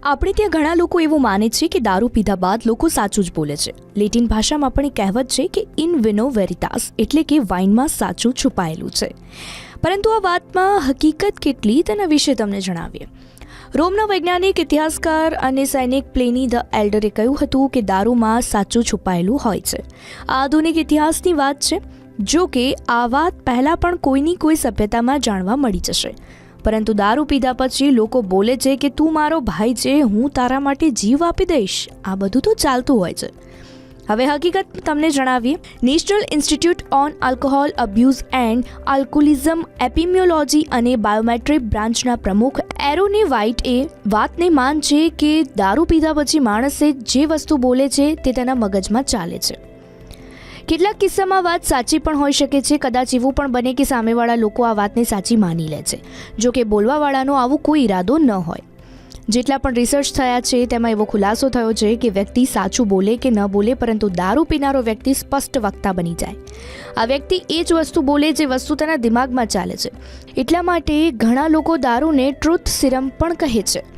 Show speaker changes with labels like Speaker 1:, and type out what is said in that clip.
Speaker 1: આપણે ત્યાં ઘણા લોકો એવું માને છે કે દારૂ પીધા બાદ લોકો સાચું જ બોલે છે. લેટિન ભાષામાં પણ એક કહેવત છે કે ઇન વિનો વેરિટાસ, એટલે કે વાઇનમાં સાચું છુપાયેલું છે. પરંતુ આ વાતમાં હકીકત કેટલી તેના વિશે તમને જણાવીએ. રોમના વૈજ્ઞાનિક, ઇતિહાસકાર અને સૈનિક પ્લેની ધ એલ્ડરે કહ્યું હતું કે દારૂમાં સાચું છુપાયેલું હોય છે. આ આધુનિક ઇતિહાસની વાત છે. જો કે આ વાત પહેલાં પણ કોઈની કોઈ સભ્યતામાં જાણવા મળી જશે. પરંતુ દારૂ પીધા પછી લોકો બોલે છે કે તું મારો ભાઈ છે, હું તારા માટે જીવ આપી દઈશ. આ બધું તો ચાલતું હોય છે. હવે હકીકત તમને જણાવીએ. National Institute on Alcohol Abuse and Alcoholism epidemiology અને બાયોમેટ્રિક બ્રાન્ચના પ્રમુખ એરોને વ્હાઇટે વાતને માન છે કે દારૂ પીધા પછી માણસે જે વસ્તુ બોલે છે તે તેના મગજમાં ચાલે છે. કેટલાક કિસ્સામાં વાત સાચી પણ હોઈ શકે છે. કદાચ એવું પણ બને કે સામેવાળા લોકો આ વાતને સાચી માની લે છે, જો કે બોલવાવાળાનો આવો કોઈ ઈરાદો ન હોય. જેટલા પણ રિસર્ચ થયા છે તેમાં એવો ખુલાસો થયો છે કે વ્યક્તિ સાચું બોલે કે ન બોલે, પરંતુ દારૂ પીનારો વ્યક્તિ સ્પષ્ટ વક્તા બની જાય. આ વ્યક્તિ એ જ વસ્તુ બોલે જે વસ્તુ તેના દિમાગમાં ચાલે છે. એટલા માટે ઘણા લોકો દારૂને ટ્રુથ સિરમ પણ કહે છે.